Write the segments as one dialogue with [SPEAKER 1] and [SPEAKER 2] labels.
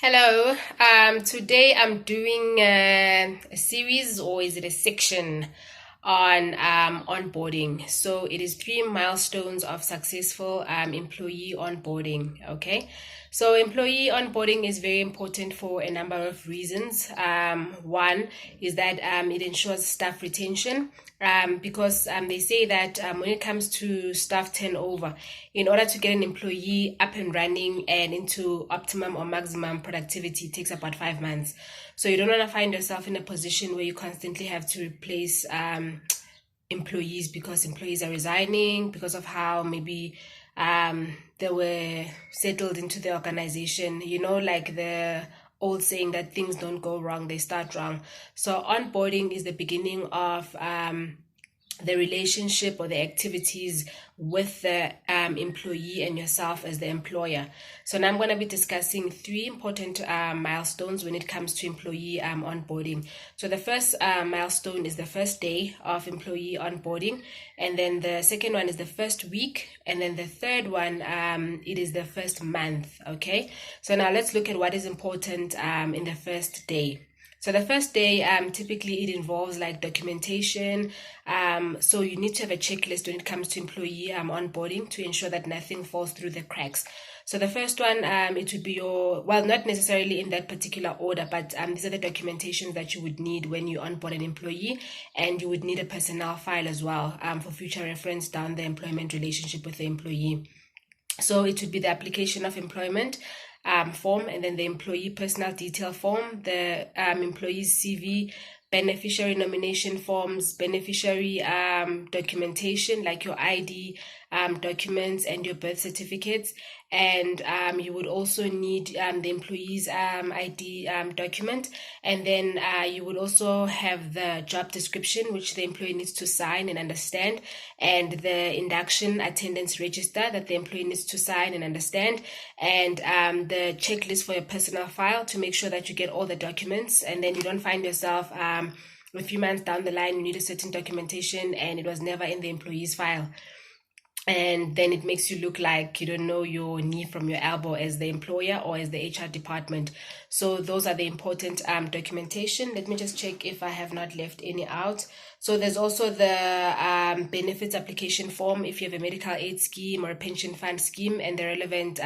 [SPEAKER 1] Hello. Today I'm doing a series, or is it a section, on onboarding. So it is 3 milestones of successful employee onboarding. Okay. So employee onboarding is very important for a number of reasons. One is that it ensures staff retention. Because they say that when it comes to staff turnover, in order to get an employee up and running and into optimum or maximum productivity, it takes about 5 months. So you don't want to find yourself in a position where you constantly have to replace employees because employees are resigning because of how maybe they were settled into the organization. Like the old saying that things don't go wrong, they start wrong. So onboarding is the beginning of the relationship or the activities with the employee and yourself as the employer. So now I'm going to be discussing 3 important milestones when it comes to employee onboarding. So the first milestone is the first day of employee onboarding, and then the second one is the first week, and then the third one it is the first month. Okay, so now let's look at what is important in the first day. So the first day, typically it involves like documentation. So you need to have a checklist when it comes to employee onboarding to ensure that nothing falls through the cracks. So the first one, it would be not necessarily in that particular order, but these are the documentations that you would need when you onboard an employee, and you would need a personnel file as well for future reference down the employment relationship with the employee. So it would be the application of employment form, and then the employee personal detail form, the employee's CV, beneficiary nomination forms, beneficiary documentation like your ID documents and your birth certificates, and you would also need the employee's ID document, and then you would also have the job description which the employee needs to sign and understand, and the induction attendance register that the employee needs to sign and understand, and the checklist for your personal file to make sure that you get all the documents, and then you don't find yourself a few months down the line you need a certain documentation and it was never in the employee's file, and then it makes you look like you don't know your knee from your elbow as the employer or as the HR department. So those are the important documentation. Let me just check if I have not left any out. So there's also the benefits application form if you have a medical aid scheme or a pension fund scheme, and the relevant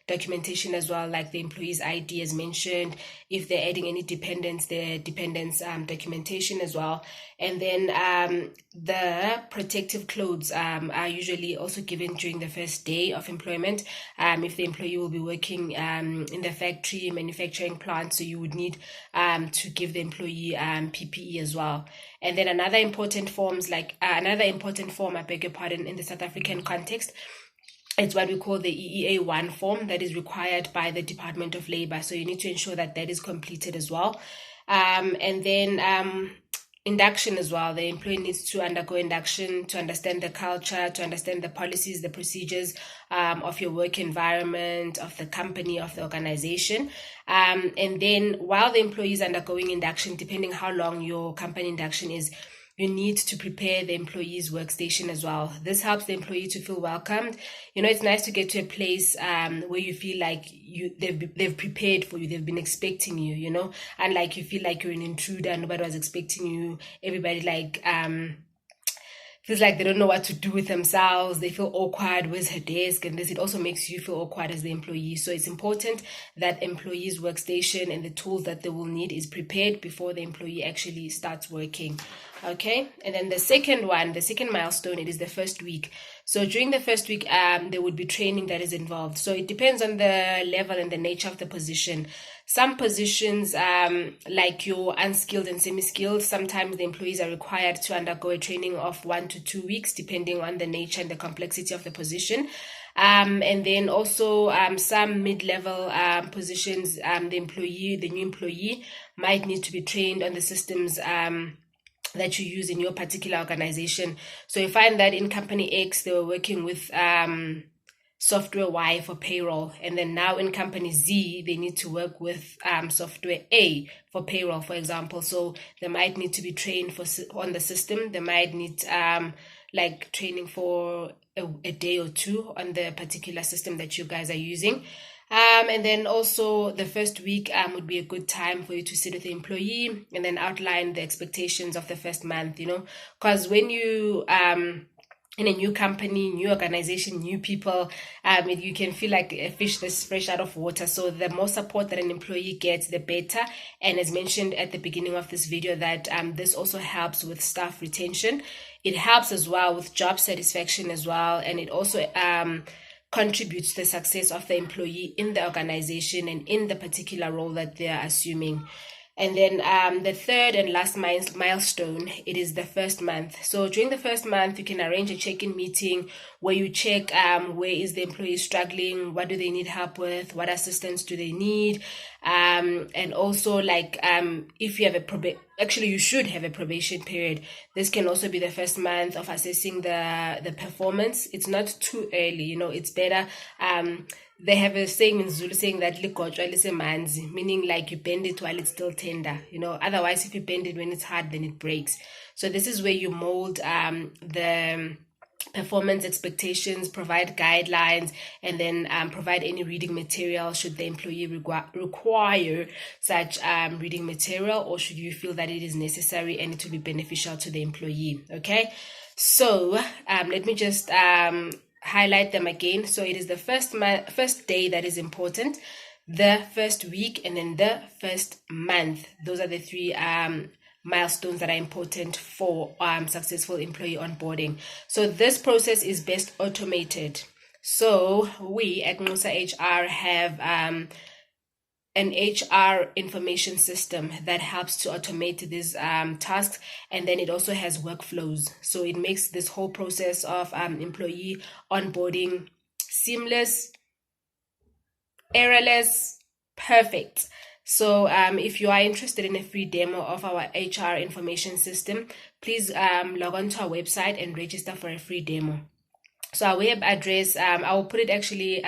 [SPEAKER 1] documentation as well, like the employee's ID as mentioned. If they're adding any dependents, the dependents documentation as well. And then the protective clothes are usually also given during the first day of employment. If the employee will be working in the factory, manufacturing plant, so you would need to give the employee PPE as well. And then another important form, I beg your pardon, in the South African context, it's what we call the EEA1 form that is required by the Department of Labor. So you need to ensure that that is completed as well. And then induction as well. The employee needs to undergo induction to understand the culture, to understand the policies, the procedures of your work environment, of the company, of the organization. And then while the employee is undergoing induction, depending how long your company induction is, you need to prepare the employee's workstation as well. This helps the employee to feel welcomed. It's nice to get to a place where you feel like they've prepared for you, they've been expecting you, and like you feel like you're an intruder, nobody was expecting you. Everybody feels like they don't know what to do with themselves. They feel awkward. Where's her desk? And this, it also makes you feel awkward as the employee. So it's important that employee's workstation and the tools that they will need is prepared before the employee actually starts working. Okay. And then the second milestone, it is the first week. So during the first week, there would be training that is involved. So it depends on the level and the nature of the position. Some positions, like your unskilled and semi-skilled, sometimes the employees are required to undergo a training of 1 to 2 weeks, depending on the nature and the complexity of the position. And then also some mid-level positions, the new employee might need to be trained on the systems that you use in your particular organization. So you find that in company X, they were working with software Y for payroll, and then now in company Z, they need to work with software A for payroll, for example. So they might need to be trained on the system. They might need training for a day or two on the particular system that you guys are using. And then also the first week would be a good time for you to sit with the employee and then outline the expectations of the first month, because when you in a new company, new organization, new people, you can feel like a fish that's fresh out of water. So the more support that an employee gets, the better. And as mentioned at the beginning of this video, that this also helps with staff retention. It helps as well with job satisfaction as well, and it also contributes to the success of the employee in the organization and in the particular role that they are assuming. And then the third and last milestone, it is the first month. So during the first month, you can arrange a check-in meeting where you check where is the employee struggling, what do they need help with, what assistance do they need, and also like if you have actually you should have a probation period. This can also be the first month of assessing the performance. It's not too early, it's better. They have a saying in Zulu saying that ligotshwa lisemanzi, meaning like you bend it while it's still tender. Otherwise if you bend it when it's hard, then it breaks. So this is where you mold the performance expectations, provide guidelines, and then provide any reading material should the employee require such reading material, or should you feel that it is necessary and it will be beneficial to the employee. Okay, so let me just highlight them again. So it is the first day that is important, the first week, and then the first month. Those are the three milestones that are important for successful employee onboarding. So this process is best automated. So we at Nxusa HR have an HR information system that helps to automate these tasks, and then it also has workflows. So it makes this whole process of employee onboarding seamless, errorless, perfect. So if you are interested in a free demo of our HR information system, please log on to our website and register for a free demo. So our web address, I will put it actually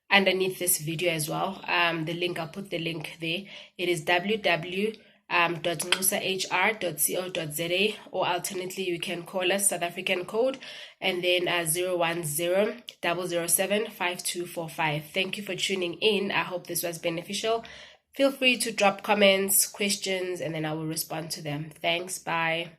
[SPEAKER 1] underneath this video as well. The link, I'll put the link there. It is www.nxusahr.co.za, or alternately you can call us South African code and then 010-007-5245. Thank you for tuning in. I hope this was beneficial. Feel free to drop comments, questions, and then I will respond to them. Thanks. Bye.